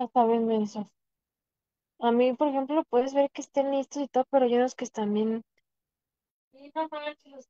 Está bien mensos. A mí, por ejemplo, puedes ver que estén listos y todo, pero hay unos que están bien. Sí, no manches.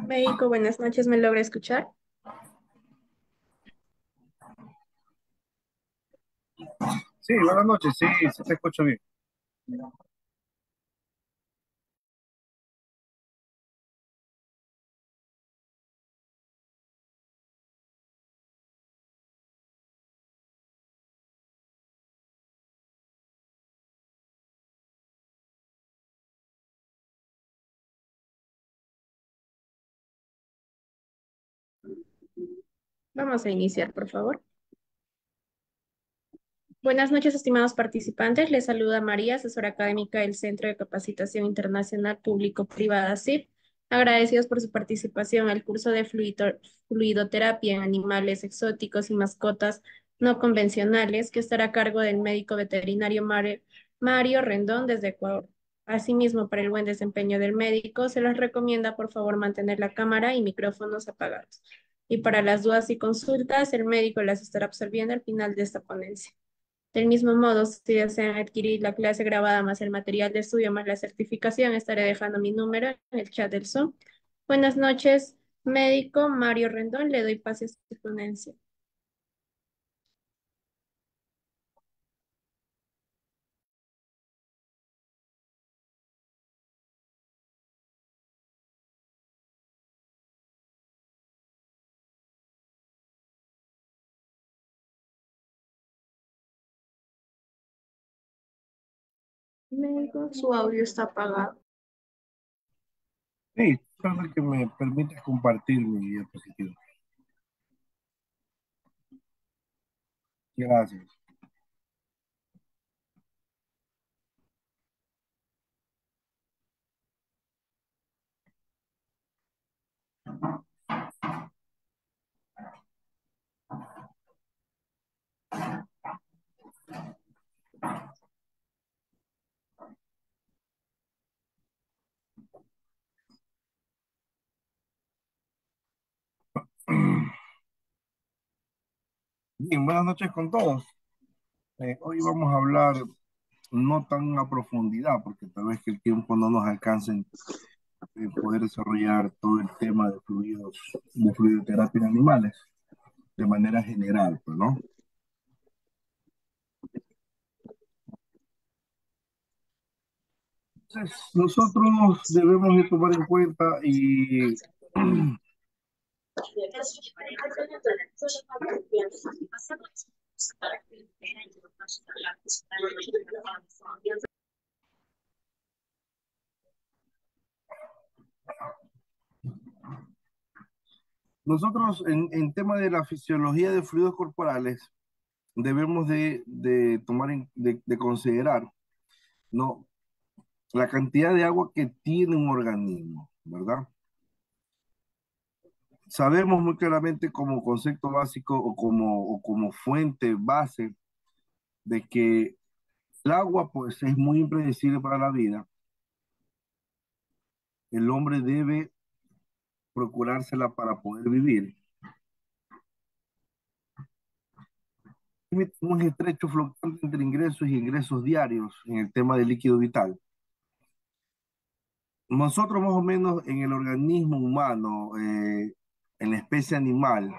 Médico, buenas noches, ¿me logra escuchar? Sí, buenas noches, sí, sí te escucho bien. Vamos a iniciar, por favor. Buenas noches, estimados participantes. Les saluda María, asesora académica del Centro de Capacitación Internacional Público-Privada CIP. Agradecidos por su participación al curso de fluidoterapia en animales exóticos y mascotas no convencionales, que estará a cargo del médico veterinario Mario Rendón desde Ecuador. Asimismo, para el buen desempeño del médico, se les recomienda por favor mantener la cámara y micrófonos apagados. Y para las dudas y consultas, el médico las estará absolviendo al final de esta ponencia. Del mismo modo, si desean adquirir la clase grabada más el material de estudio más la certificación, estaré dejando mi número en el chat del Zoom. Buenas noches, médico Mario Rendón, le doy pase a su ponencia. Médico, su audio está apagado. Sí, solo que me permites compartir mi diapositiva. Gracias. Bien, buenas noches con todos. Hoy vamos a hablar no tan a profundidad, porque tal vez que el tiempo no nos alcance en poder desarrollar todo el tema de fluidos, de fluidoterapia en animales, de manera general, pues, ¿no? Entonces, nosotros debemos de tomar en cuenta y nosotros en tema de la fisiología de fluidos corporales debemos de tomar, de considerar, ¿no? La cantidad de agua que tiene un organismo, ¿verdad? Sabemos muy claramente como concepto básico o como fuente base de que el agua pues es muy impredecible para la vida. El hombre debe procurársela para poder vivir. Un estrecho fluctuante entre ingresos y ingresos diarios en el tema del líquido vital. Nosotros más o menos en el organismo humano, en la especie animal,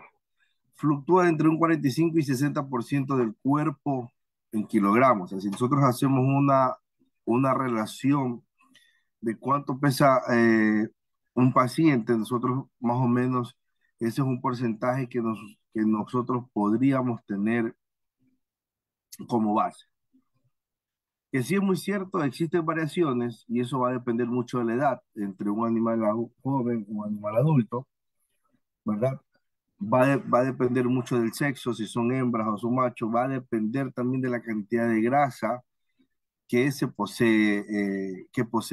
fluctúa entre un 45 y 60% del cuerpo en kilogramos. Es decir, nosotros hacemos una relación de cuánto pesa un paciente, nosotros más o menos ese es un porcentaje que nosotros podríamos tener como base. Que sí es muy cierto, existen variaciones y eso va a depender mucho de la edad entre un animal joven y un animal adulto, ¿verdad? Va a depender mucho del sexo, si son hembras o son machos, va a depender también de la cantidad de grasa que posee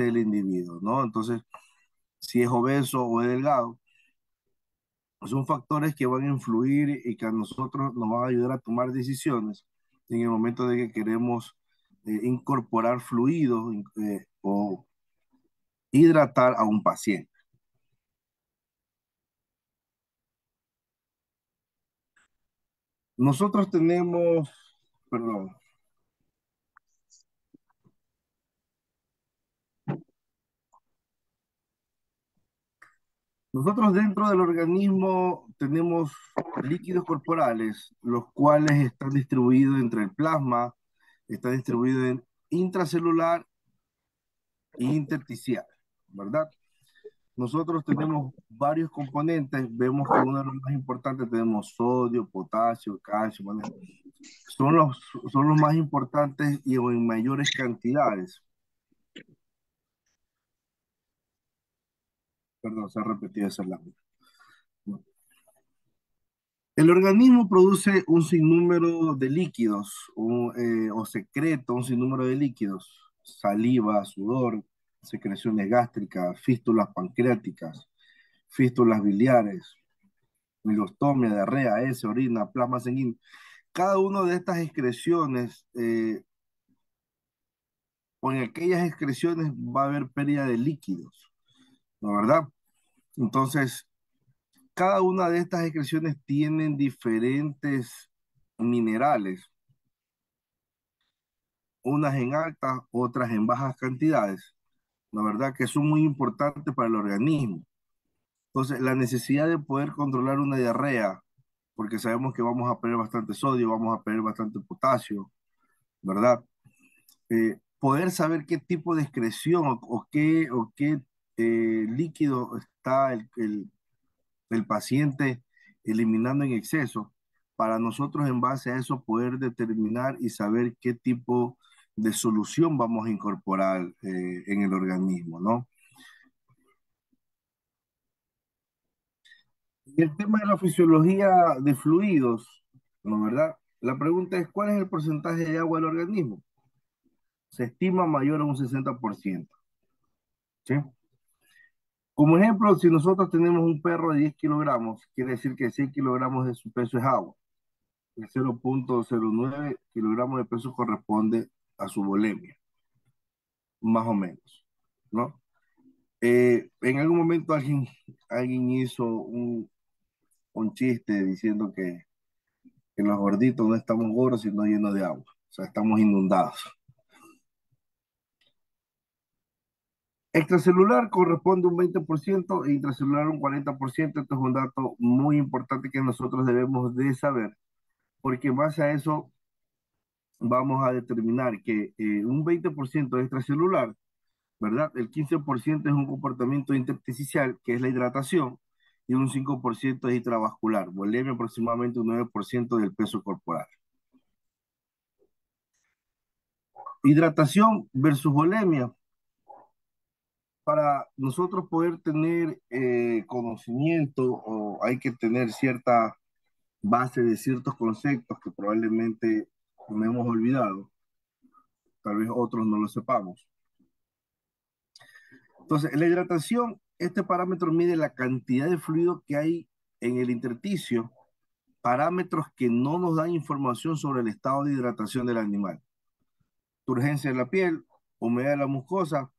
el individuo, ¿no? Entonces, si es obeso o es delgado, son factores que van a influir y que a nosotros nos van a ayudar a tomar decisiones en el momento de que queremos incorporar fluidos o hidratar a un paciente. Nosotros tenemos, perdón, nosotros dentro del organismo tenemos líquidos corporales, los cuales están distribuidos entre el plasma, están distribuidos en intracelular e intersticial, ¿verdad? Nosotros tenemos varios componentes, vemos que uno de los más importantes tenemos sodio, potasio, calcio, magnesio. Son los, son los más importantes y en mayores cantidades. Perdón, se ha repetido esa lámina. El organismo produce un sinnúmero de líquidos o secreta un sinnúmero de líquidos, saliva, sudor, secreciones gástricas, fístulas pancreáticas, fístulas biliares, milostomía, diarrea, heces, orina, plasma sanguíneo. Cada una de estas excreciones, o en aquellas excreciones va a haber pérdida de líquidos, ¿no verdad? Entonces, cada una de estas excreciones tienen diferentes minerales, unas en altas, otras en bajas cantidades, la verdad que son muy importantes para el organismo. Entonces, la necesidad de poder controlar una diarrea, porque sabemos que vamos a perder bastante sodio, vamos a perder bastante potasio, ¿verdad? Poder saber qué tipo de excreción o qué líquido está el paciente eliminando en exceso, para nosotros en base a eso poder determinar y saber qué tipo de solución vamos a incorporar en el organismo, ¿no? Y el tema de la fisiología de fluidos, ¿no verdad? La pregunta es, ¿cuál es el porcentaje de agua del organismo? Se estima mayor a un 60%, ¿sí? Como ejemplo, si nosotros tenemos un perro de 10 kilogramos, quiere decir que 6 kilogramos de su peso es agua. El 0,09 kilogramos de peso corresponde a su volemia, más o menos, ¿no? En algún momento alguien hizo un chiste diciendo que los gorditos no estamos gordos, sino llenos de agua. O sea, estamos inundados. Extracelular corresponde un 20% e intracelular un 40%. Esto es un dato muy importante que nosotros debemos de saber, porque en base a eso vamos a determinar que un 20% es extracelular, ¿verdad? El 15% es un comportamiento intersticial, que es la hidratación, y un 5% es intravascular, volemia aproximadamente un 9% del peso corporal. Hidratación versus volemia. Para nosotros poder tener conocimiento, o hay que tener cierta base de ciertos conceptos que probablemente no hemos olvidado, tal vez otros no lo sepamos. Entonces, en la hidratación, este parámetro mide la cantidad de fluido que hay en el intersticio, parámetros que no nos dan información sobre el estado de hidratación del animal. Turgencia de la piel, humedad de la mucosa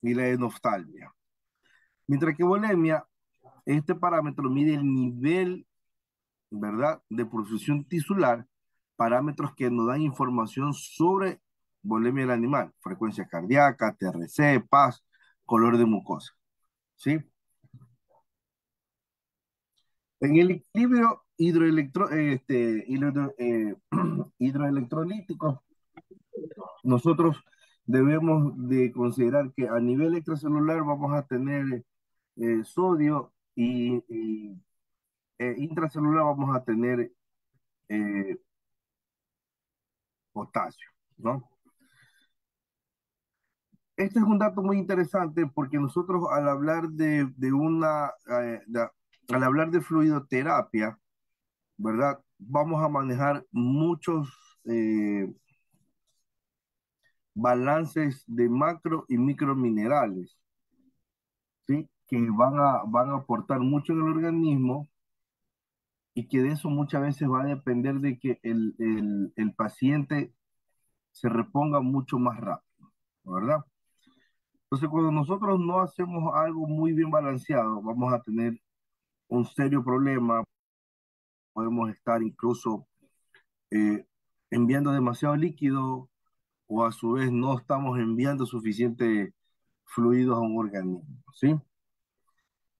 y la enoftalmia. Mientras que volemia, este parámetro mide el nivel, ¿verdad?, de perfusión tisular, parámetros que nos dan información sobre volemia del animal, frecuencia cardíaca, TRC, PAS, color de mucosa, ¿sí? En el equilibrio hidroelectrolítico, nosotros debemos de considerar que a nivel extracelular vamos a tener sodio y intracelular vamos a tener eh, potasio, ¿no? Este es un dato muy interesante porque nosotros al hablar al hablar de fluidoterapia, ¿verdad? Vamos a manejar muchos eh, balances de macro y microminerales, ¿sí? Que van a aportar mucho en el organismo y que de eso muchas veces va a depender de que el paciente se reponga mucho más rápido, ¿verdad? Entonces, cuando nosotros no hacemos algo muy bien balanceado, vamos a tener un serio problema, podemos estar incluso eh, enviando demasiado líquido o a su vez no estamos enviando suficiente fluidos a un organismo, ¿sí?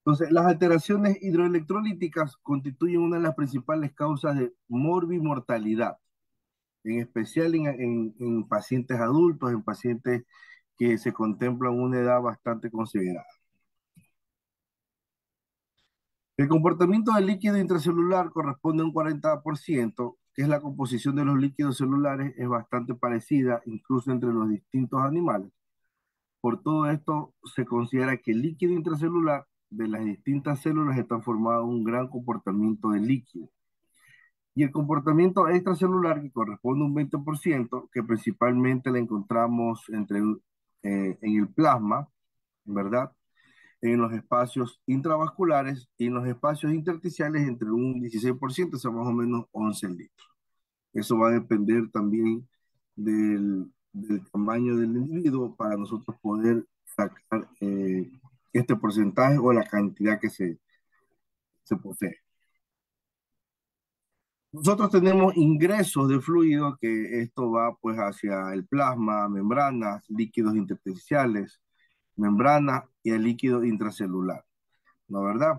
Entonces, las alteraciones hidroelectrolíticas constituyen una de las principales causas de morbimortalidad, en especial en pacientes adultos, en pacientes que se contemplan una edad bastante considerada. El comportamiento del líquido intracelular corresponde a un 40%, que es la composición de los líquidos celulares, es bastante parecida incluso entre los distintos animales. Por todo esto, se considera que el líquido intracelular de las distintas células está formado un gran comportamiento de líquido. Y el comportamiento extracelular, que corresponde a un 20%, que principalmente la encontramos en el plasma, ¿verdad? En los espacios intravasculares y en los espacios intersticiales entre un 16%, o sea, más o menos 11 litros. Eso va a depender también del tamaño del individuo para nosotros poder sacar este porcentaje o la cantidad que se posee. Nosotros tenemos ingresos de fluido, que esto va pues hacia el plasma, membranas, líquidos intersticiales, membranas y el líquido intracelular, ¿no verdad?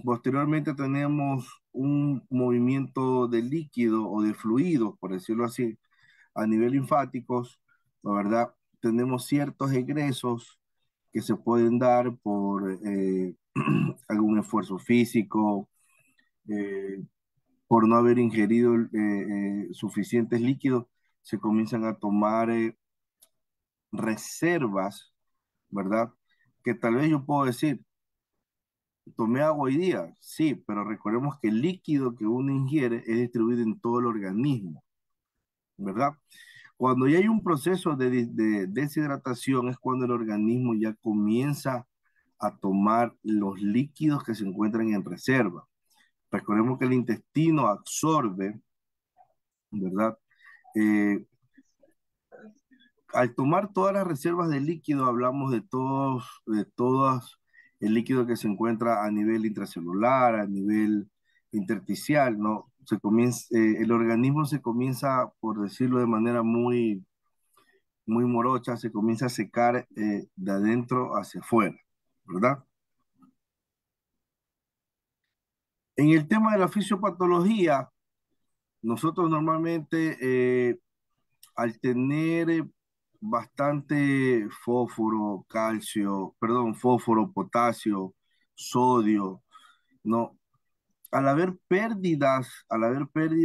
Posteriormente tenemos un movimiento de líquido o de fluidos, por decirlo así, a nivel linfáticos, ¿no verdad? Tenemos ciertos egresos que se pueden dar por algún esfuerzo físico, eh, por no haber ingerido suficientes líquidos, se comienzan a tomar reservas, ¿verdad? Que tal vez yo puedo decir, tomé agua hoy día, sí, pero recordemos que el líquido que uno ingiere es distribuido en todo el organismo, ¿verdad? Cuando ya hay un proceso de deshidratación es cuando el organismo ya comienza a tomar los líquidos que se encuentran en reserva. Recordemos que el intestino absorbe, ¿verdad? Eh, Al tomar todas las reservas de líquido, hablamos de todas el líquido que se encuentra a nivel intracelular, a nivel intersticial, ¿no? El organismo se comienza, por decirlo de manera muy morocha, se comienza a secar de adentro hacia afuera, ¿verdad? En el tema de la fisiopatología, nosotros normalmente al tener bastante fósforo, potasio, sodio, ¿no? Al haber pérdidas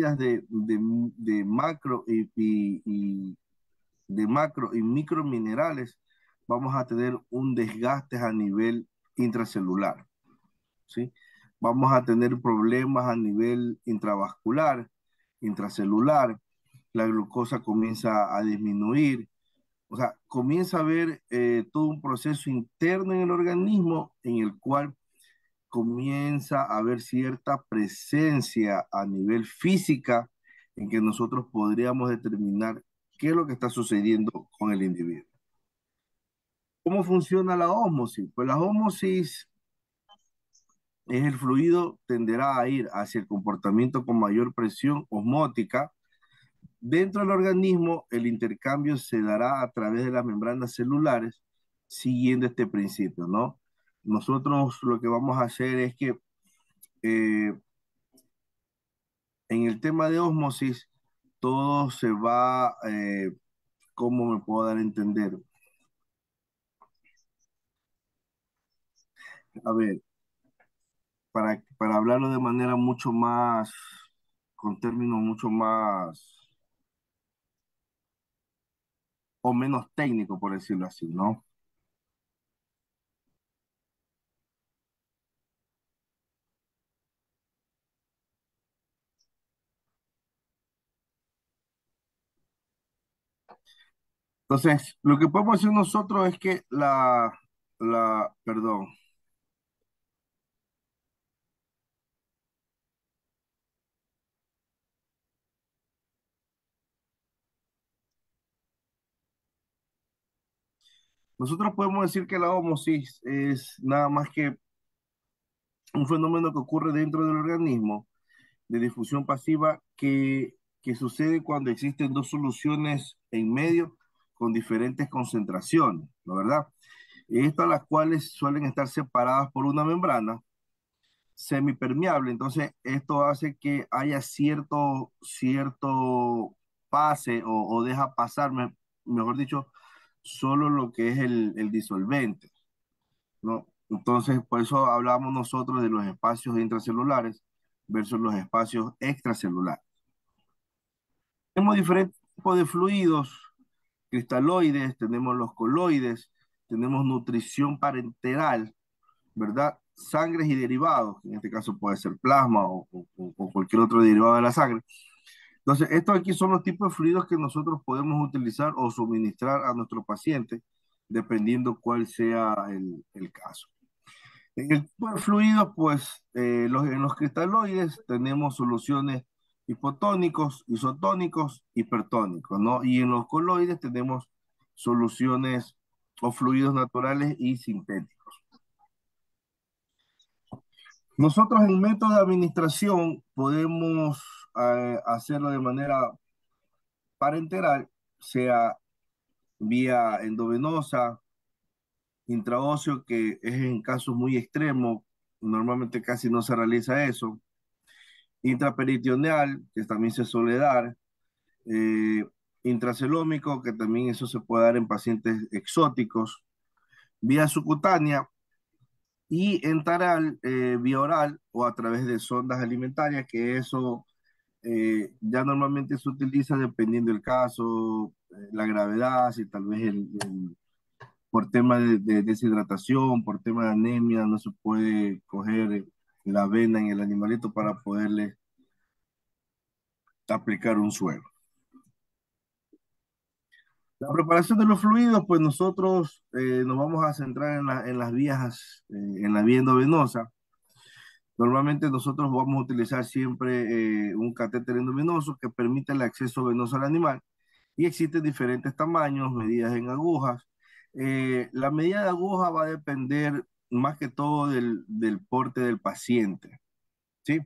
de macro de macro y microminerales, vamos a tener un desgaste a nivel intracelular, ¿sí? Vamos a tener problemas a nivel intravascular, intracelular, la glucosa comienza a disminuir, o sea, comienza a haber todo un proceso interno en el organismo en el cual comienza a haber cierta presencia a nivel física en que nosotros podríamos determinar qué es lo que está sucediendo con el individuo. ¿Cómo funciona la ósmosis? Pues la ósmosis es el fluido tenderá a ir hacia el comportamiento con mayor presión osmótica. Dentro del organismo, el intercambio se dará a través de las membranas celulares, siguiendo este principio, ¿no? Nosotros lo que vamos a hacer es que eh, en el tema de ósmosis, todo se va, ¿cómo me puedo dar a entender? A ver, para hablarlo de manera mucho más, con términos mucho más, o menos técnicos, por decirlo así, ¿no? Entonces, lo que podemos decir nosotros es que perdón, nosotros podemos decir que la ósmosis es nada más que un fenómeno que ocurre dentro del organismo de difusión pasiva que sucede cuando existen dos soluciones en medio con diferentes concentraciones, ¿no verdad? Estas las cuales suelen estar separadas por una membrana semipermeable. Entonces, esto hace que haya cierto pase o deja pasar, mejor dicho, solo lo que es el disolvente, ¿no? Entonces, por eso hablamos nosotros de los espacios intracelulares versus los espacios extracelulares. Tenemos diferentes tipos de fluidos, cristaloides, tenemos los coloides, tenemos nutrición parenteral, ¿verdad? Sangres y derivados, en este caso puede ser plasma o cualquier otro derivado de la sangre. Entonces, estos aquí son los tipos de fluidos que nosotros podemos utilizar o suministrar a nuestro paciente, dependiendo cuál sea el caso. En el tipo de fluidos, pues en los cristaloides tenemos soluciones hipotónicos, isotónicos, hipertónicos, ¿no? Y en los coloides tenemos soluciones o fluidos naturales y sintéticos. Nosotros en método de administración podemos hacerlo de manera parenteral, sea vía endovenosa, intraóseo, que es en casos muy extremos, normalmente casi no se realiza eso, intraperitoneal, que también se suele dar, eh, intracelómico, que también eso se puede dar en pacientes exóticos, vía subcutánea y enteral, vía oral o a través de sondas alimentarias, que eso ya normalmente se utiliza dependiendo del caso, la gravedad, si tal vez por tema de deshidratación, por tema de anemia, no se puede coger la vena en el animalito para poderle aplicar un suero. La preparación de los fluidos, pues nosotros nos vamos a centrar en las vías, en la vía endovenosa. Normalmente nosotros vamos a utilizar siempre un catéter endovenoso que permite el acceso venoso al animal y existen diferentes tamaños, medidas en agujas. La medida de aguja va a depender más que todo del porte del paciente, ¿sí?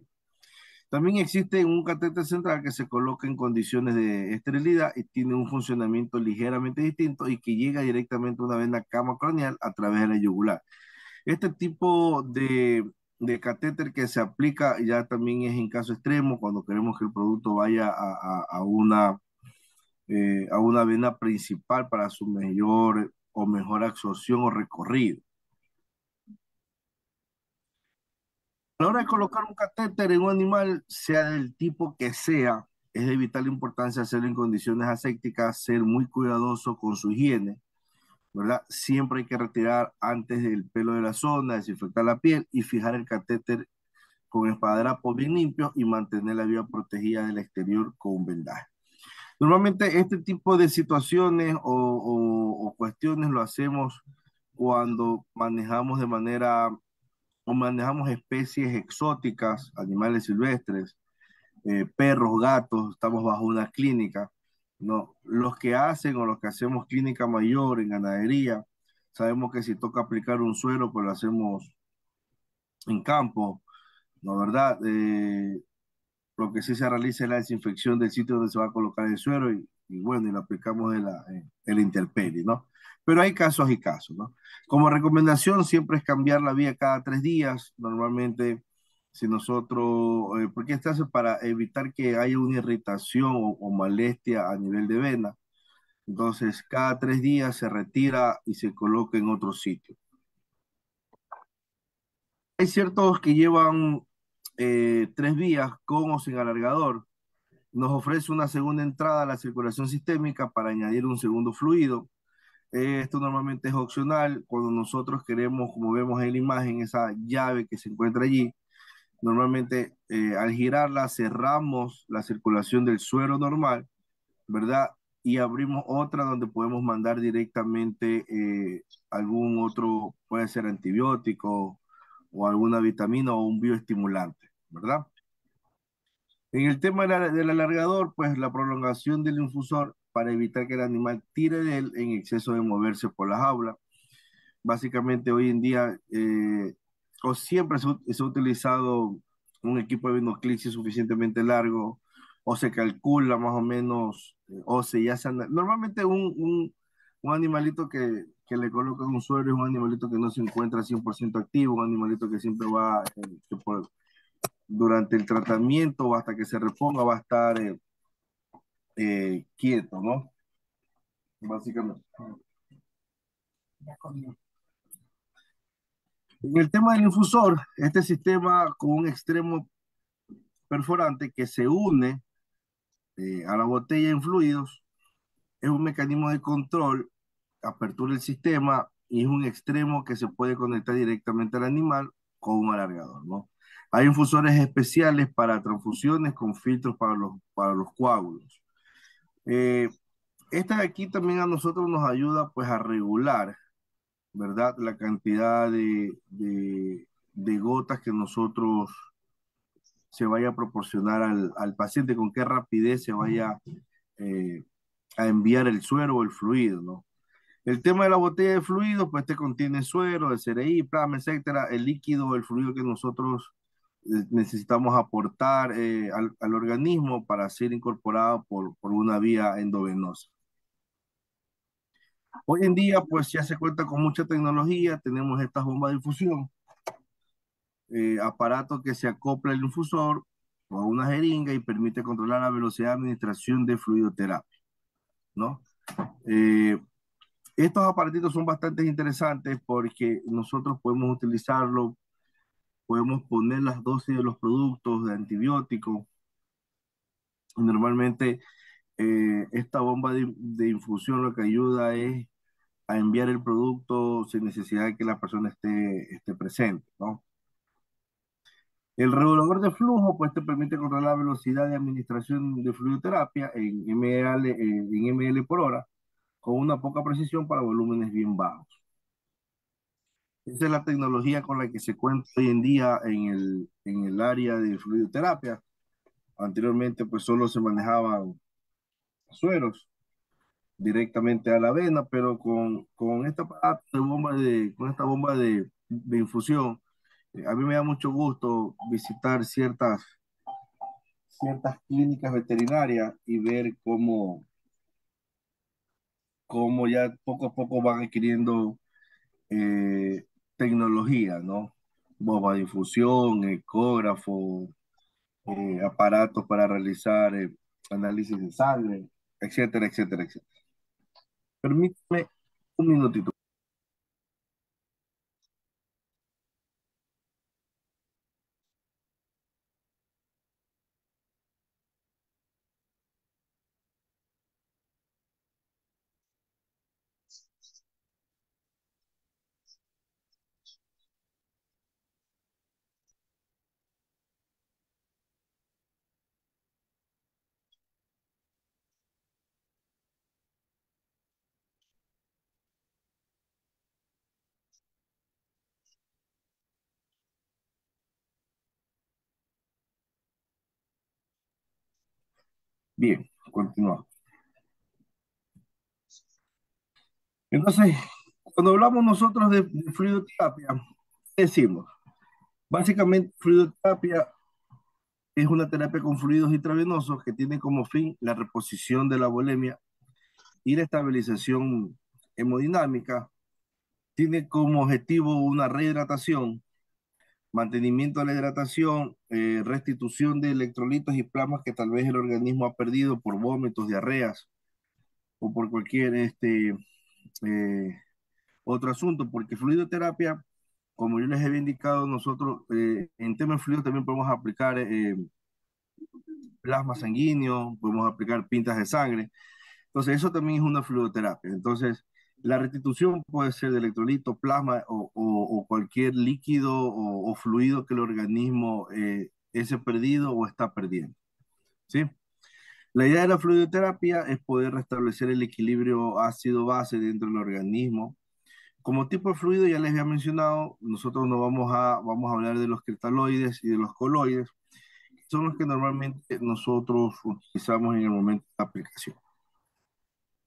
También existe un catéter central que se coloca en condiciones de esterilidad y tiene un funcionamiento ligeramente distinto y que llega directamente a una vena cama craneal a través de la yugular. Este tipo de catéter que se aplica ya también es en caso extremo, cuando queremos que el producto vaya a una vena principal para su mayor o mejor absorción o recorrido. A la hora de colocar un catéter en un animal, sea del tipo que sea, es de vital importancia hacerlo en condiciones asépticas, ser muy cuidadoso con su higiene, ¿verdad? Siempre hay que retirar antes del pelo de la zona, desinfectar la piel y fijar el catéter con esparadrapo bien limpio y mantener la vía protegida del exterior con un vendaje. Normalmente este tipo de situaciones o cuestiones lo hacemos cuando manejamos de manera o manejamos especies exóticas, animales silvestres, perros, gatos, estamos bajo una clínica, ¿no? Los que hacen o los que hacemos clínica mayor en ganadería, sabemos que si toca aplicar un suero, pues lo hacemos en campo, ¿no? ¿Verdad? Lo que sí se realiza es la desinfección del sitio donde se va a colocar el suero y bueno, y lo aplicamos en la intemperie, ¿no? Pero hay casos y casos, ¿no? Como recomendación siempre es cambiar la vía cada 3 días, normalmente si nosotros, porque esto hace para evitar que haya una irritación o molestia a nivel de vena, entonces cada 3 días se retira y se coloca en otro sitio. Hay ciertos que llevan 3 vías con o sin alargador. Nos ofrece una segunda entrada a la circulación sistémica para añadir un segundo fluido. Esto normalmente es opcional cuando nosotros queremos, como vemos en la imagen, esa llave que se encuentra allí. Normalmente al girarla cerramos la circulación del suero normal, ¿verdad? Y abrimos otra donde podemos mandar directamente algún otro, puede ser antibiótico o alguna vitamina o un bioestimulante, ¿verdad? En el tema del alargador, pues la prolongación del infusor para evitar que el animal tire de él en exceso de moverse por la jaula. Básicamente hoy en día, o siempre se ha utilizado un equipo de vinoclixia suficientemente largo o se calcula más o menos, o se ya se normalmente un animalito que le colocan un suero es un animalito que no se encuentra 100% activo, un animalito que siempre va, durante el tratamiento o hasta que se reponga va a estar quieto, ¿no? Básicamente. En el tema del infusor, este sistema con un extremo perforante que se une a la botella en fluidos, es un mecanismo de control, apertura del sistema y es un extremo que se puede conectar directamente al animal con un alargador, ¿no? Hay infusores especiales para transfusiones con filtros para los coágulos. Eh, esta de aquí también a nosotros nos ayuda pues a regular, ¿verdad? La cantidad de gotas que nosotros se vaya a proporcionar al paciente, con qué rapidez se vaya eh, a enviar el suero o el fluido, ¿no? El tema de la botella de fluido, pues este contiene suero, el CRI, plasma, etcétera, el líquido, el fluido que nosotros necesitamos aportar al organismo para ser incorporado por una vía endovenosa. Hoy en día, pues ya se cuenta con mucha tecnología, tenemos estas bombas de infusión, aparato que se acopla al infusor o a una jeringa y permite controlar la velocidad de administración de fluidoterapia, ¿no? Eh, Estos aparatitos son bastante interesantes porque nosotros podemos utilizarlo, podemos poner las dosis de los productos de antibióticos. Normalmente esta bomba de infusión lo que ayuda es a enviar el producto sin necesidad de que la persona esté presente, ¿no? El regulador de flujo pues te permite controlar la velocidad de administración de fluidoterapia en ml por hora con una poca precisión para volúmenes bien bajos. Esa es la tecnología con la que se cuenta hoy en día en el área de fluidoterapia. Anteriormente, pues solo se manejaban sueros directamente a la vena, pero con esta aparato de con esta bomba de infusión, a mí me da mucho gusto visitar ciertas clínicas veterinarias y ver cómo ya poco a poco van adquiriendo tecnología, ¿no? Bomba de infusión, ecógrafo, aparatos para realizar análisis de sangre, etcétera, etcétera, etcétera. Permítame un minutito. Bien, continuamos. Entonces, cuando hablamos nosotros de fluidoterapia, ¿qué decimos? Básicamente, fluidoterapia es una terapia con fluidos intravenosos que tiene como fin la reposición de la volemia y la estabilización hemodinámica. Tiene como objetivo una rehidratación, mantenimiento de la hidratación, restitución de electrolitos y plasmas que tal vez el organismo ha perdido por vómitos, diarreas o por cualquier eh, otro asunto, porque fluidoterapia, como yo les había indicado, nosotros en tema de fluido también podemos aplicar plasma sanguíneo, podemos aplicar pintas de sangre. Entonces, eso también es una fluidoterapia. Entonces, la restitución puede ser de electrolito, plasma o cualquier líquido o fluido que el organismo ese perdido o está perdiendo. ¿Sí? La idea de la fluidoterapia es poder restablecer el equilibrio ácido-base dentro del organismo. Como tipo de fluido, ya les había mencionado, nosotros no vamos a hablar de los cristaloides y de los coloides, que son los que normalmente nosotros utilizamos en el momento de la aplicación.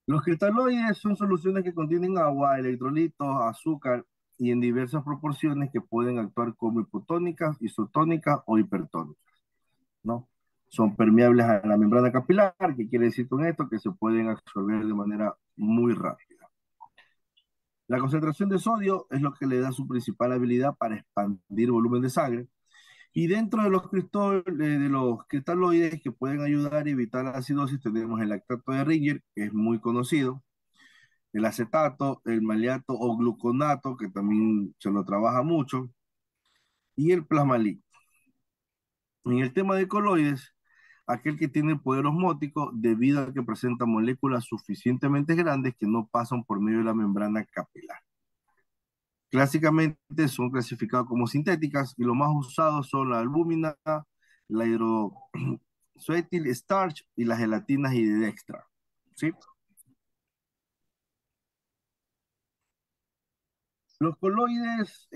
Los cristaloides son soluciones que contienen agua, electrolitos, azúcar y en diversas proporciones que pueden actuar como hipotónicas, isotónicas o hipertónicas, ¿no? son permeables a la membrana capilar, que quiere decir con esto que se pueden absorber de manera muy rápida. La concentración de sodio es lo que le da su principal habilidad para expandir volumen de sangre. Y dentro de de los cristaloides que pueden ayudar a evitar la acidosis, tenemos el lactato de Ringer, que es muy conocido, el acetato, el maleato o gluconato, que también se lo trabaja mucho, y el plasmalí. En el tema de coloides, aquel que tiene poder osmótico debido a que presenta moléculas suficientemente grandes que no pasan por medio de la membrana capilar. Clásicamente son clasificados como sintéticas y los más usados son la albúmina, la hidroxyethyl starch y las gelatinas y dextra. ¿Sí? Los coloides,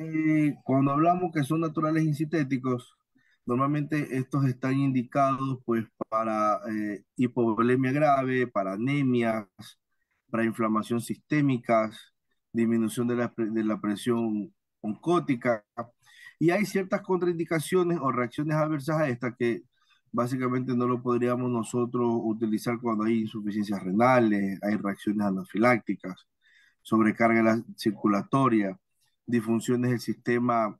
cuando hablamos que son naturales y sintéticos, normalmente estos están indicados pues para hipovolemia grave, para anemias, para inflamación sistémicas, disminución de de la presión oncótica. Y hay ciertas contraindicaciones o reacciones adversas a esta que básicamente no lo podríamos nosotros utilizar cuando hay insuficiencias renales, hay reacciones anafilácticas, sobrecarga circulatoria, disfunciones del sistema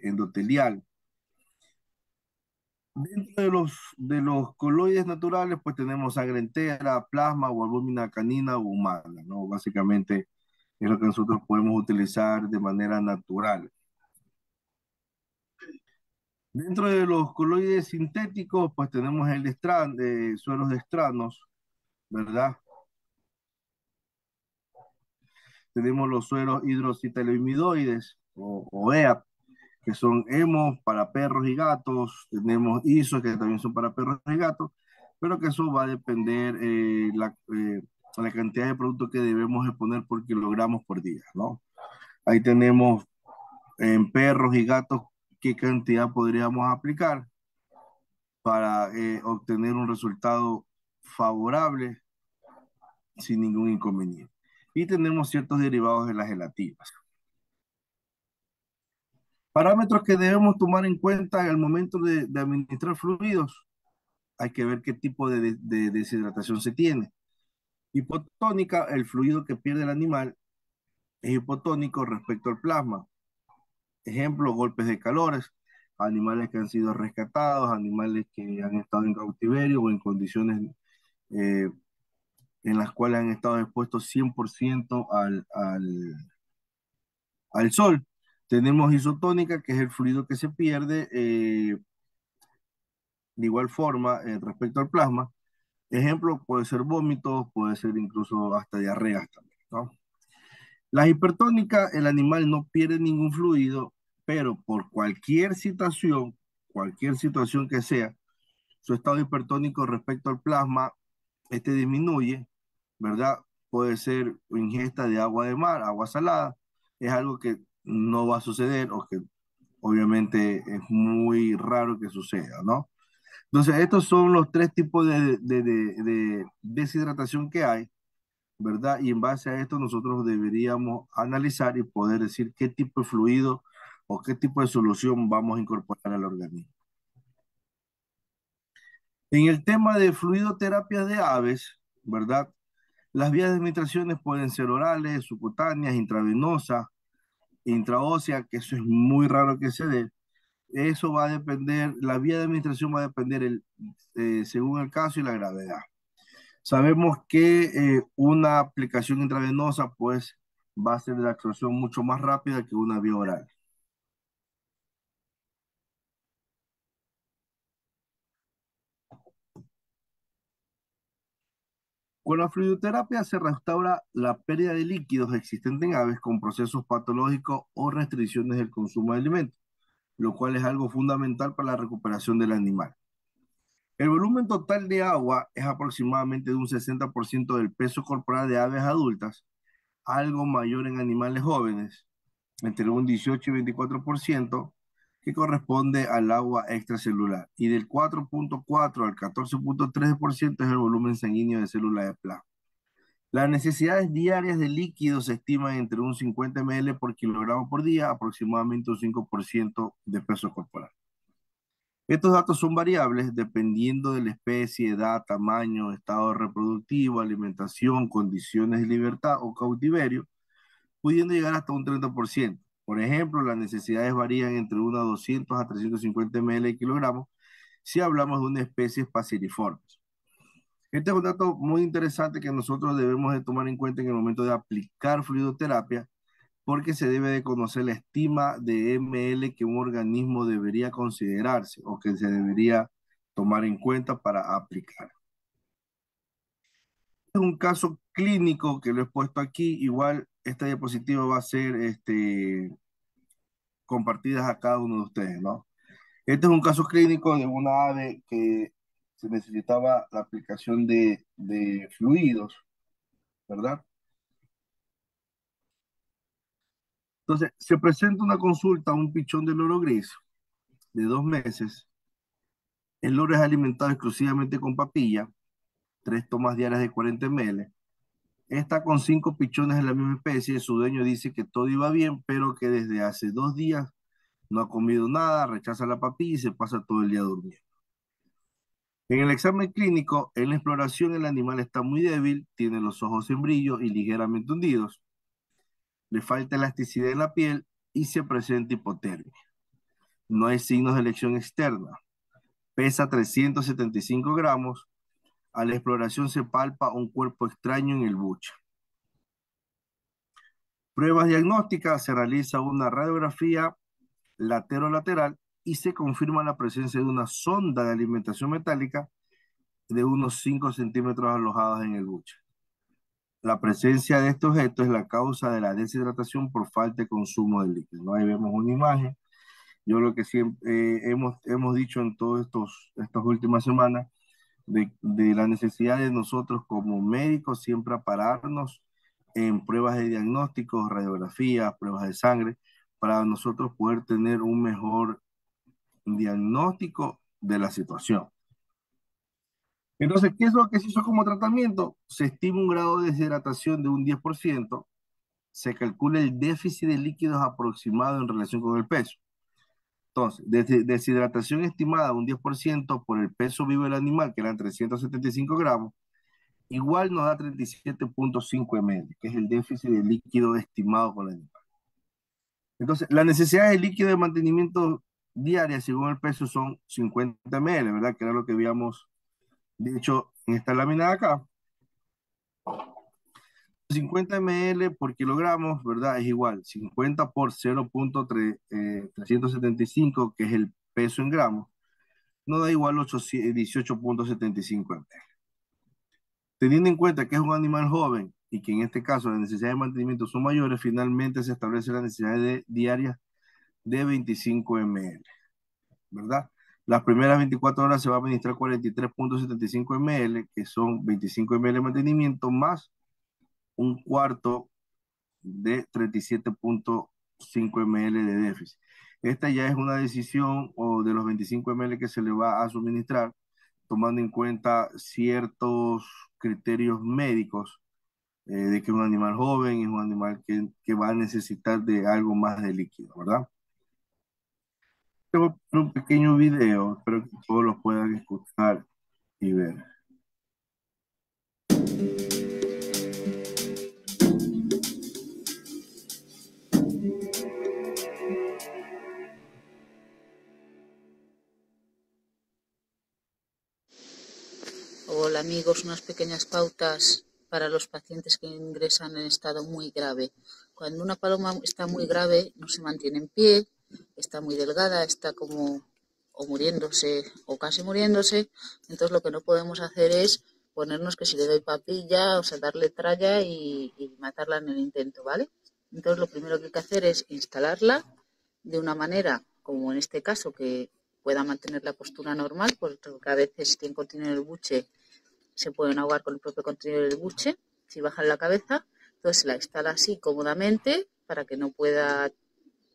endotelial. Dentro de los coloides naturales, pues tenemos sangre entera, plasma o albúmina canina o humana, ¿no? Básicamente es lo que nosotros podemos utilizar de manera natural. Dentro de los coloides sintéticos, pues tenemos sueros de estranos, ¿verdad? Tenemos los sueros hidrocitaloimidoides o EAP, que son hemos para perros y gatos, tenemos ISO que también son para perros y gatos, pero que eso va a depender la cantidad de producto que debemos exponer por kilogramos por día, ¿no? Ahí tenemos en perros y gatos qué cantidad podríamos aplicar para obtener un resultado favorable sin ningún inconveniente. Y tenemos ciertos derivados de las gelatinas. Parámetros que debemos tomar en cuenta al momento de administrar fluidos. Hay que ver qué tipo de deshidratación se tiene. Hipotónica, el fluido que pierde el animal es hipotónico respecto al plasma. Ejemplo, golpes de calores, animales que han sido rescatados, animales que han estado en cautiverio o en condiciones eh, en las cuales han estado expuestos 100% al sol. Tenemos isotónica, que es el fluido que se pierde de igual forma respecto al plasma. Ejemplo, puede ser vómitos, puede ser incluso hasta diarreas también, ¿no? La hipertónica, el animal no pierde ningún fluido, pero por cualquier situación que sea, su estado hipertónico respecto al plasma, este disminuye, ¿verdad? Puede ser ingesta de agua de mar, agua salada, es algo que no va a suceder o que obviamente es muy raro que suceda, ¿no? Entonces, estos son los tres tipos de deshidratación que hay, ¿verdad? Y en base a esto nosotros deberíamos analizar y poder decir qué tipo de fluido o qué tipo de solución vamos a incorporar al organismo. En el tema de fluidoterapia de aves, ¿verdad? Las vías de administraciones pueden ser orales, subcutáneas, intravenosas, intraóseas, que eso es muy raro que se dé. Eso va a depender, la vía de administración va a depender según el caso y la gravedad. Sabemos que una aplicación intravenosa pues va a ser de absorción mucho más rápida que una vía oral. Con la fluidoterapia se restaura la pérdida de líquidos existentes en aves con procesos patológicos o restricciones del consumo de alimentos, lo cual es algo fundamental para la recuperación del animal. El volumen total de agua es aproximadamente de un 60% del peso corporal de aves adultas, algo mayor en animales jóvenes, entre un 18 y 24%, que corresponde al agua extracelular, y del 4.4 al 14.3% es el volumen sanguíneo de células de plasma. Las necesidades diarias de líquidos se estiman entre un 50 ml por kilogramo por día, aproximadamente un 5% de peso corporal. Estos datos son variables dependiendo de la especie, edad, tamaño, estado reproductivo, alimentación, condiciones de libertad o cautiverio, pudiendo llegar hasta un 30%. Por ejemplo, las necesidades varían entre 1 a 200 a 350 ml de kilogramos si hablamos de una especie paseriforme. Este es un dato muy interesante que nosotros debemos de tomar en cuenta en el momento de aplicar fluidoterapia, porque se debe de conocer la estima de ml que un organismo debería considerarse o que se debería tomar en cuenta para aplicar. Es un caso clínico que lo he puesto aquí. Igual esta diapositiva va a ser compartida a cada uno de ustedes, ¿no? Este es un caso clínico de una ave que se necesitaba la aplicación de fluidos, ¿verdad? Entonces, se presenta una consulta a un pichón de loro gris de 2 meses. El loro es alimentado exclusivamente con papilla, 3 tomas diarias de 40 ml. Está con 5 pichones de la misma especie. Su dueño dice que todo iba bien, pero que desde hace 2 días no ha comido nada, rechaza la papilla y se pasa todo el día durmiendo. En el examen clínico, en la exploración, el animal está muy débil, tiene los ojos en brillo y ligeramente hundidos, le falta elasticidad en la piel y se presenta hipotermia. No hay signos de lesión externa. Pesa 375 gramos. A la exploración se palpa un cuerpo extraño en el buche. Pruebas diagnósticas, se realiza una radiografía lateral y se confirma la presencia de una sonda de alimentación metálica de unos 5 centímetros alojadas en el buche. La presencia de este objeto es la causa de la deshidratación por falta de consumo de líquido, ¿no? Ahí vemos una imagen. Yo lo que siempre hemos dicho en todas estas últimas semanas, de la necesidad de nosotros como médicos siempre pararnos en pruebas de diagnóstico, radiografías, pruebas de sangre, para nosotros poder tener un mejor diagnóstico de la situación. Entonces, ¿qué es lo que se hizo como tratamiento? Se estima un grado de deshidratación de un 10%, se calcula el déficit de líquidos aproximado en relación con el peso. Entonces, deshidratación estimada un 10% por el peso vivo del animal, que eran 375 gramos, igual nos da 37,5 ml, que es el déficit de líquido estimado por el animal. Entonces, la necesidad de líquido de mantenimiento diaria según el peso son 50 ml, ¿verdad? Que era lo que habíamos dicho en esta lámina de acá. 50 ml por kilogramos, ¿verdad? Es igual, 50 por 0,375, que es el peso en gramos, nos da igual 18,75 ml. Teniendo en cuenta que es un animal joven y que en este caso las necesidades de mantenimiento son mayores, finalmente se establece la necesidad diaria de 25 ml, ¿verdad? Las primeras 24 horas se va a administrar 43,75 ml, que son 25 ml de mantenimiento más un cuarto de 37,5 ml de déficit. Esta ya es una decisión o de los 25 ml que se le va a suministrar, tomando en cuenta ciertos criterios médicos, de que un animal joven es un animal que va a necesitar de algo más de líquido, ¿verdad? Tengo un pequeño video, espero que todos lo puedan escuchar y ver. Hola amigos, unas pequeñas pautas para los pacientes que ingresan en estado muy grave. Cuando una paloma está muy grave, no se mantiene en pie, está muy delgada, está como o muriéndose o casi muriéndose, entonces lo que no podemos hacer es ponernos que si le doy papilla, o sea, darle tralla y matarla en el intento, ¿vale? Entonces lo primero que hay que hacer es instalarla de una manera, como en este caso, que pueda mantener la postura normal, porque a veces tiene contenido en el buche, se pueden ahogar con el propio contenido del buche, si bajan la cabeza. Entonces la instala así cómodamente para que no pueda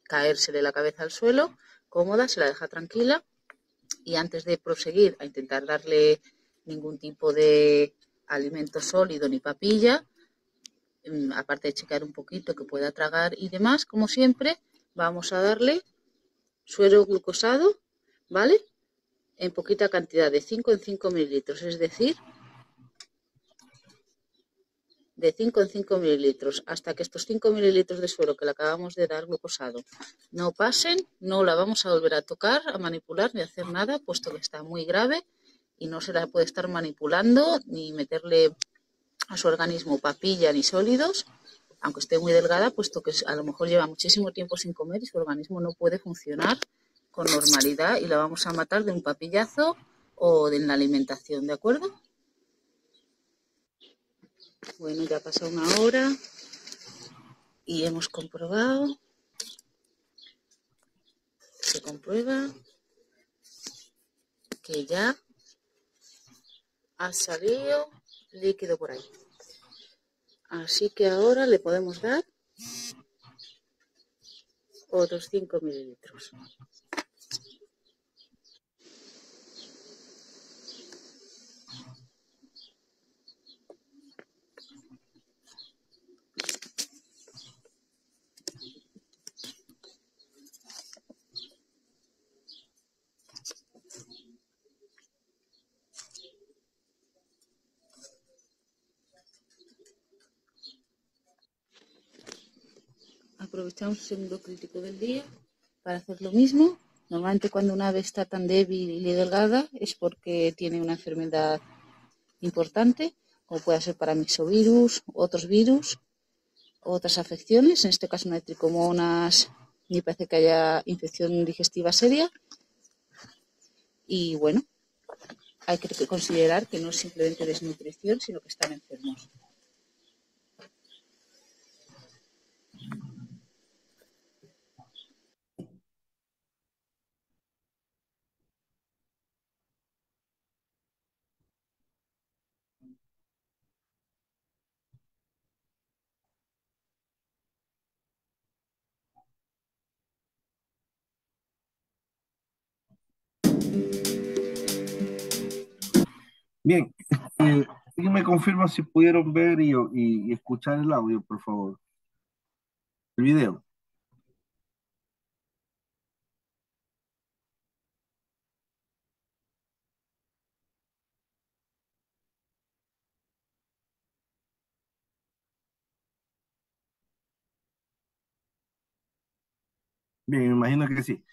caérsele la cabeza al suelo, cómoda, se la deja tranquila y antes de proseguir a intentar darle ningún tipo de alimento sólido ni papilla, aparte de checar un poquito que pueda tragar y demás, como siempre, vamos a darle suero glucosado, ¿vale? en poquita cantidad, de 5 en 5 mililitros, es decir, de 5 en 5 mililitros, hasta que estos 5 mililitros de suero que le acabamos de dar glucosado no pasen, no la vamos a volver a tocar, a manipular ni a hacer nada, puesto que está muy grave y no se la puede estar manipulando ni meterle a su organismo papilla ni sólidos, aunque esté muy delgada, puesto que a lo mejor lleva muchísimo tiempo sin comer y su organismo no puede funcionar con normalidad y la vamos a matar de un papillazo o de la alimentación, ¿de acuerdo? Bueno, ya pasa una hora y hemos comprobado, se comprueba que ya ha salido líquido por ahí. Así que ahora le podemos dar otros 5 mililitros. Aprovechamos el segundo crítico del día para hacer lo mismo. Normalmente cuando una ave está tan débil y delgada es porque tiene una enfermedad importante, como puede ser paramyxovirus, otros virus, otras afecciones. En este caso no hay tricomonas ni parece que haya infección digestiva seria. Y bueno, hay que considerar que no es simplemente desnutrición, sino que están enfermos. Bien, ¿alguien me confirma si pudieron ver y escuchar el audio, por favor? El video. Bien, me imagino que sí.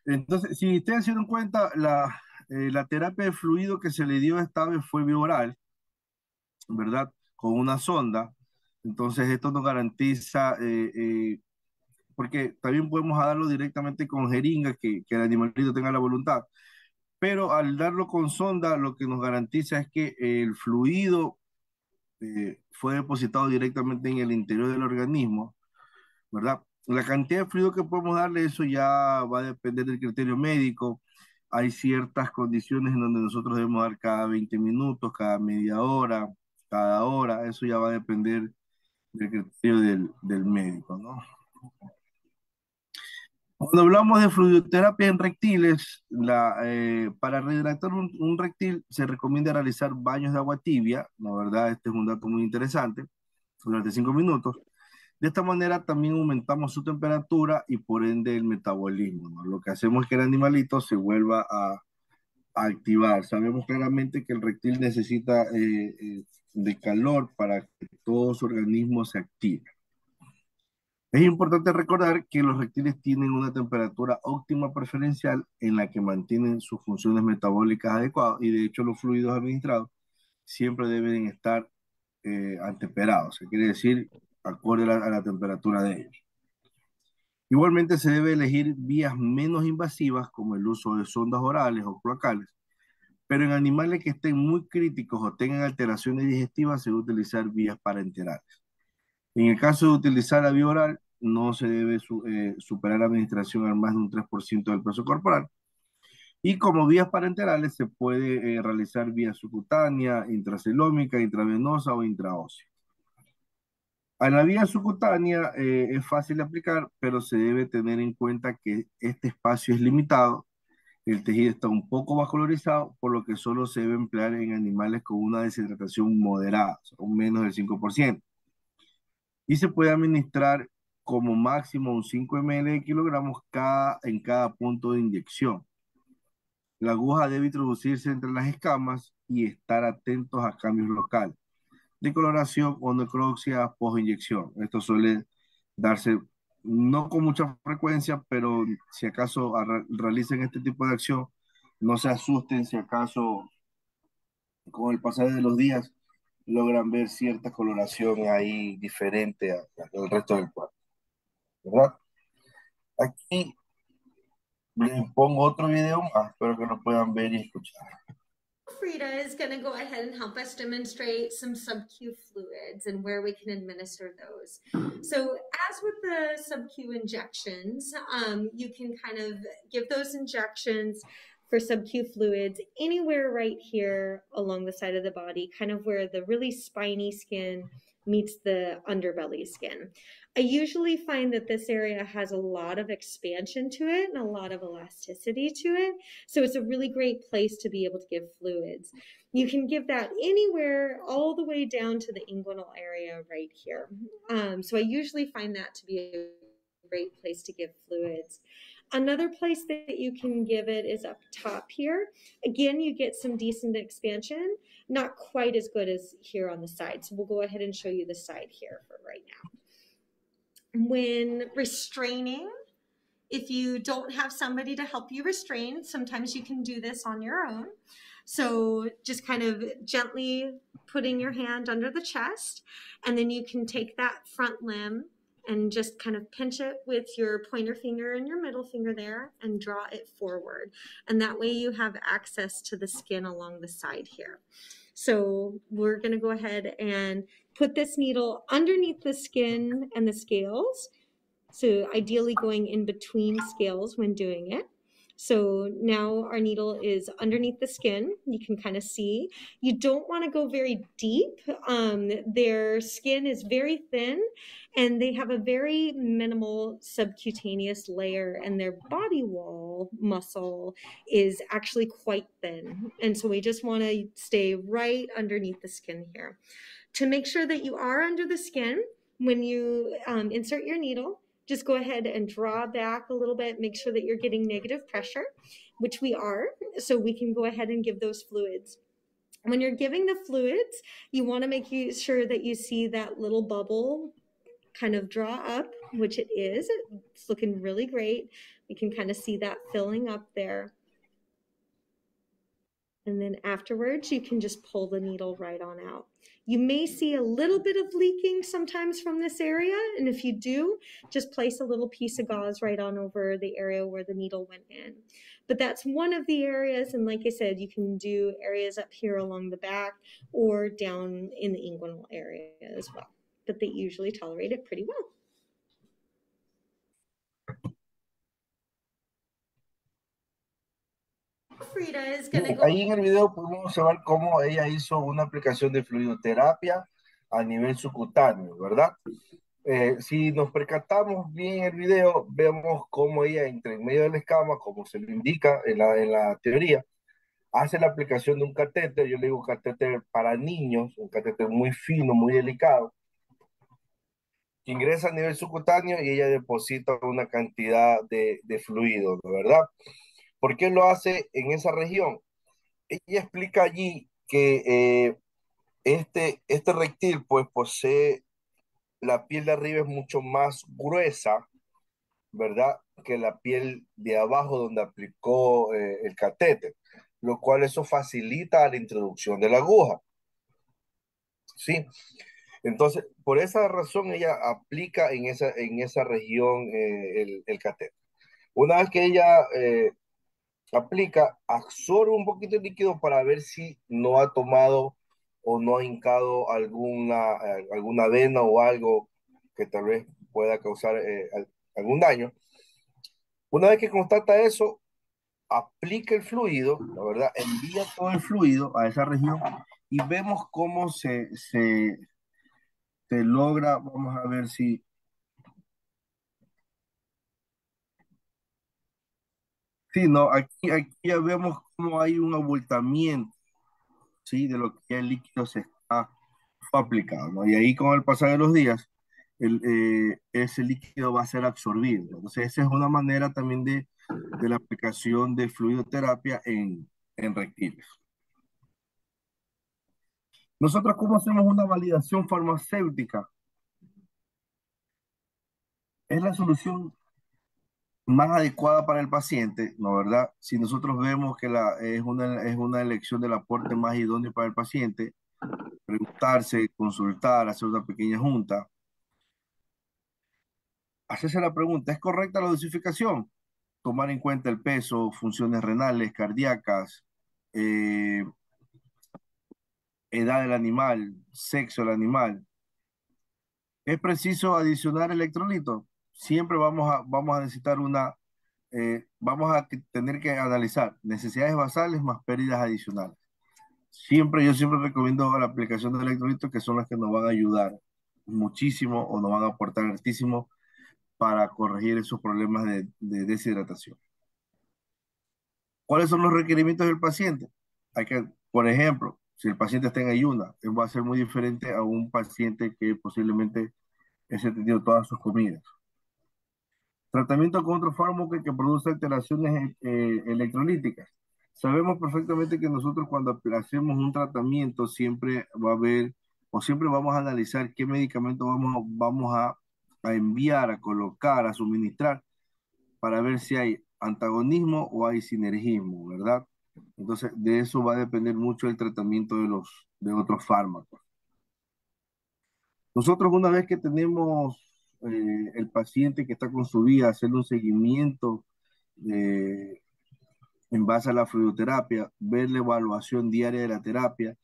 Entonces, si ustedes se dieron cuenta, la terapia de fluido que se le dio esta vez fue vía oral, ¿verdad? Con una sonda. Entonces, esto nos garantiza, porque también podemos darlo directamente con jeringa, que el animalito tenga la voluntad. Pero al darlo con sonda, lo que nos garantiza es que el fluido fue depositado directamente en el interior del organismo, ¿verdad? La cantidad de fluido que podemos darle, eso ya va a depender del criterio médico. Hay ciertas condiciones en donde nosotros debemos dar cada 20 minutos, cada media hora, cada hora. Eso ya va a depender del criterio del médico, ¿no? Cuando hablamos de fluidoterapia en reptiles, para rehidratar un reptil se recomienda realizar baños de agua tibia. La verdad, este es un dato muy interesante, durante 5 minutos. De esta manera también aumentamos su temperatura y por ende el metabolismo, ¿no? Lo que hacemos es que el animalito se vuelva a activar. Sabemos claramente que el reptil necesita de calor para que todo su organismo se active. Es importante recordar que los reptiles tienen una temperatura óptima preferencial en la que mantienen sus funciones metabólicas adecuadas y de hecho los fluidos administrados siempre deben estar atemperados, que quiere decir acorde a la temperatura de ellos. Igualmente se debe elegir vías menos invasivas como el uso de sondas orales o cloacales, pero en animales que estén muy críticos o tengan alteraciones digestivas se debe utilizar vías parenterales. En el caso de utilizar la vía oral, no se debe superar la administración al más de un 3% del peso corporal. Y como vías parenterales se puede realizar vía subcutánea, intracelómica, intravenosa o intraósea. A la vía subcutánea es fácil de aplicar, pero se debe tener en cuenta que este espacio es limitado, el tejido está un poco vascularizado, por lo que solo se debe emplear en animales con una deshidratación moderada, o menos del 5%. Y se puede administrar como máximo un 5 ml de kilogramos en cada punto de inyección. La aguja debe introducirse entre las escamas y estar atentos a cambios locales de coloración o necropsia post-inyección. Esto suele darse no con mucha frecuencia, pero si acaso realicen este tipo de acción, no se asusten si acaso con el pasar de los días logran ver cierta coloración ahí diferente al resto del cuerpo, ¿verdad? Aquí les pongo otro video más, espero que lo puedan ver y escuchar. Frida is going to go ahead and help us demonstrate some sub-Q fluids and where we can administer those. So as with the sub-Q injections, you can kind of give those injections for sub-Q fluids anywhere right here along the side of the body, kind of where the really spiny skin meets the underbelly skin. I usually find that this area has a lot of expansion to it and a lot of elasticity to it. So it's a really great place to be able to give fluids. You can give that anywhere all the way down to the inguinal area right here. So I usually find that to be a great place to give fluids. Another place that you can give it is up top here. Again, you get some decent expansion, not quite as good as here on the side. So we'll go ahead and show you the side here for right now. When restraining, if you don't have somebody to help you restrain, sometimes you can do this on your own. So just kind of gently putting your hand under the chest, and then you can take that front limb and just kind of pinch it with your pointer finger and your middle finger there and draw it forward. And that way you have access to the skin along the side here. So we're going to go ahead and put this needle underneath the skin and the scales. So ideally going in between scales when doing it. So now our needle is underneath the skin. You can kind of see. You don't want to go very deep. Their skin is very thin and they have a very minimal subcutaneous layer, and their body wall muscle is actually quite thin. And so we just want to stay right underneath the skin here. To make sure that you are under the skin, when you insert your needle, just go ahead and draw back a little bit, make sure that you're getting negative pressure, which we are, so we can go ahead and give those fluids. When you're giving the fluids, you want to make sure that you see that little bubble kind of draw up, which it is. It's looking really great. You can kind of see that filling up there. And then afterwards, you can just pull the needle right on out. You may see a little bit of leaking sometimes from this area. And if you do, just place a little piece of gauze right on over the area where the needle went in. But that's one of the areas. And like I said, you can do areas up here along the back or down in the inguinal area as well. But they usually tolerate it pretty well. Frida is going to go. Ahí en el video podemos observar cómo ella hizo una aplicación de fluidoterapia a nivel subcutáneo, ¿verdad? Si nos percatamos bien en el video, vemos cómo ella entra en medio de la escama, como se lo indica en la teoría, hace la aplicación de un catéter. Yo le digo catéter para niños, un catéter muy fino, muy delicado, que ingresa a nivel subcutáneo y ella deposita una cantidad de fluido, ¿verdad? ¿Por qué lo hace en esa región? Ella explica allí que este reptil pues posee la piel de arriba es mucho más gruesa, ¿verdad? Que la piel de abajo donde aplicó el catéter, lo cual eso facilita la introducción de la aguja, ¿sí? Entonces, por esa razón ella aplica en esa región el catéter. Una vez que ella aplica, absorbe un poquito de líquido para ver si no ha tomado o no ha hincado alguna vena o algo que tal vez pueda causar algún daño. Una vez que constata eso, aplica el fluido, la verdad, envía todo el fluido a esa región y vemos cómo se logra. Vamos a ver si... Sí, no, aquí ya vemos cómo hay un abultamiento, ¿sí? De lo que ya el líquido se está aplicado, ¿no? Y ahí con el pasar de los días, ese líquido va a ser absorbido. Entonces, esa es una manera también de la aplicación de fluidoterapia en reptiles. Nosotros, ¿cómo hacemos una validación farmacéutica? Es la solución más adecuada para el paciente, ¿no verdad? Si nosotros vemos que es una elección del aporte más idóneo para el paciente, preguntarse, consultar, hacer una pequeña junta, hacerse la pregunta, ¿es correcta la dosificación? Tomar en cuenta el peso, funciones renales, cardíacas, eh, edad del animal, sexo del animal. ¿Es preciso adicionar electrolitos? Siempre vamos a necesitar vamos a tener que analizar necesidades basales más pérdidas adicionales. Yo siempre recomiendo la aplicación de electrolitos que son las que nos van a ayudar muchísimo o nos van a aportar altísimo para corregir esos problemas de deshidratación. ¿Cuáles son los requerimientos del paciente? Por ejemplo, si el paciente está en ayuna, va a ser muy diferente a un paciente que posiblemente ese tenido todas sus comidas. Tratamiento con otro fármaco que produce alteraciones electrolíticas. Sabemos perfectamente que nosotros cuando hacemos un tratamiento siempre va a haber o siempre vamos a analizar qué medicamento vamos a enviar, a colocar, a suministrar para ver si hay antagonismo o hay sinergismo, ¿verdad? Entonces, de eso va a depender mucho el tratamiento de otros fármacos. Nosotros una vez que tenemos el paciente que está con su vía, hacer un seguimiento eh, en base a la fluidoterapia, ver la evaluación diaria de la terapia.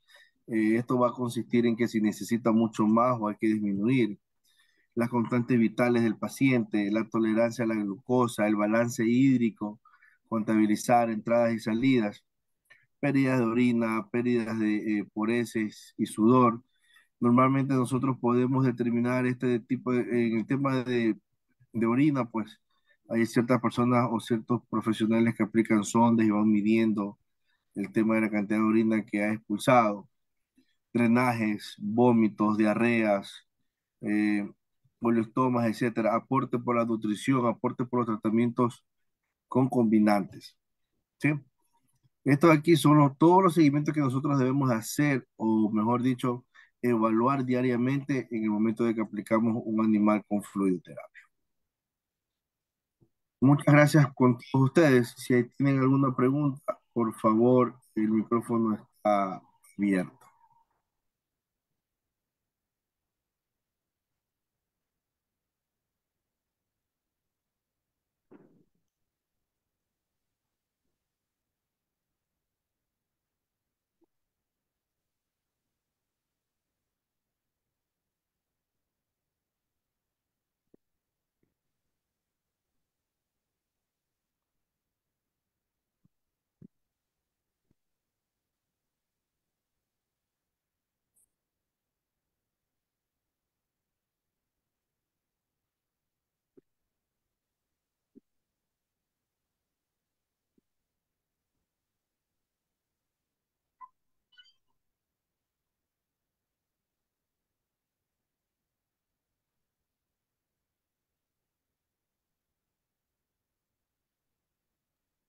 Esto va a consistir en que si necesita mucho más o hay que disminuir las constantes vitales del paciente, la tolerancia a la glucosa, el balance hídrico, contabilizar entradas y salidas, pérdidas de orina, pérdidas de pureces y sudor. Normalmente nosotros podemos determinar este tipo en el tema de orina, pues hay ciertas personas o ciertos profesionales que aplican sondas y van midiendo el tema de la cantidad de orina que ha expulsado, drenajes, vómitos, diarreas, eh, poliostomas, etcétera, aporte por la nutrición, aporte por los tratamientos con combinantes, ¿sí? Estos aquí son todos los seguimientos que nosotros debemos hacer, o mejor dicho, evaluar diariamente en el momento de que aplicamos un animal con fluidoterapia. Muchas gracias con todos ustedes. Si tienen alguna pregunta, por favor, el micrófono está abierto.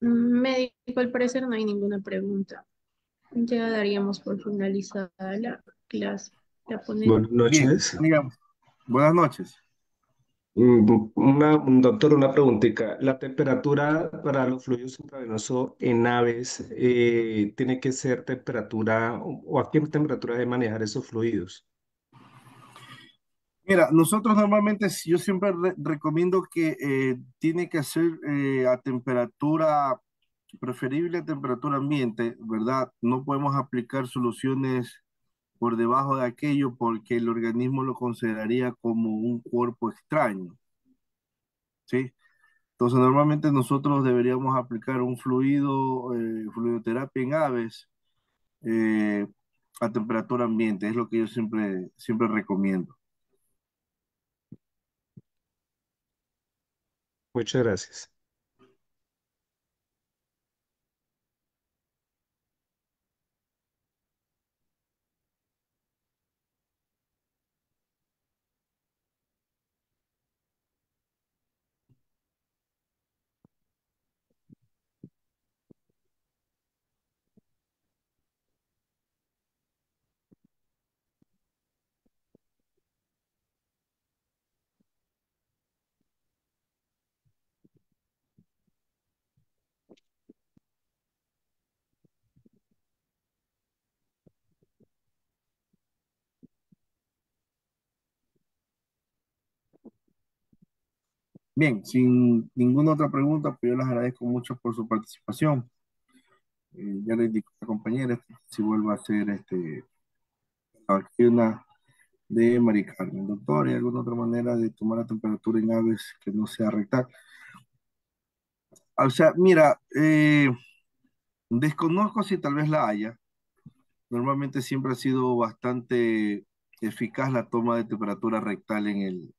Médico, al parecer no hay ninguna pregunta. Ya daríamos por finalizada la clase. La ponemos. Buenas Bien, noches. digamos, buenas noches. Doctor, una preguntita. ¿La temperatura para los fluidos intravenosos en aves tiene que ser temperatura o a qué temperatura de manejar esos fluidos? Mira, nosotros normalmente, yo siempre recomiendo que tiene que ser a temperatura, preferible a temperatura ambiente, ¿verdad? No podemos aplicar soluciones por debajo de aquello porque el organismo lo consideraría como un cuerpo extraño, ¿sí? Entonces, normalmente nosotros deberíamos aplicar un fluidoterapia en aves eh, a temperatura ambiente, es lo que yo siempre recomiendo. Muchas gracias. Bien, sin ninguna otra pregunta, pues yo les agradezco mucho por su participación. Ya le indico a la compañera si vuelvo a hacer la vacuna de Mari Carmen. Doctor, ¿hay alguna otra manera de tomar la temperatura en aves que no sea rectal? O sea, mira, desconozco si tal vez la haya. Normalmente siempre ha sido bastante eficaz la toma de temperatura rectal en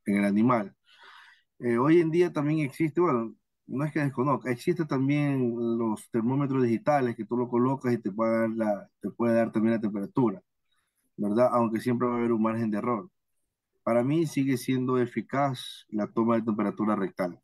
el animal. Hoy en día también existe, bueno, no es que desconozca, existe también los termómetros digitales que tú lo colocas y te puede dar también la temperatura, ¿verdad? Aunque siempre va a haber un margen de error. Para mí sigue siendo eficaz la toma de temperatura rectal.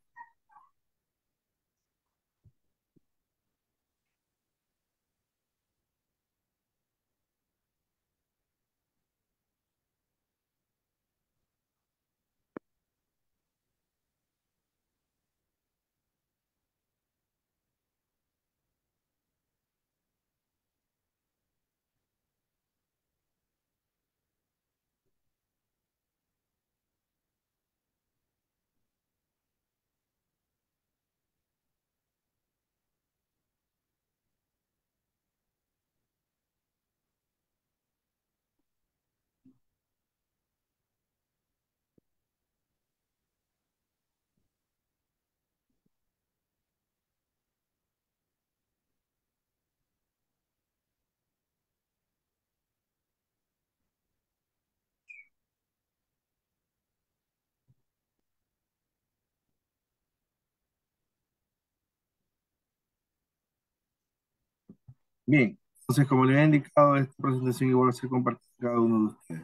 Bien, entonces como les he indicado, esta presentación igual va a ser compartida con cada uno de ustedes.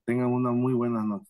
Tengan una muy buena noche.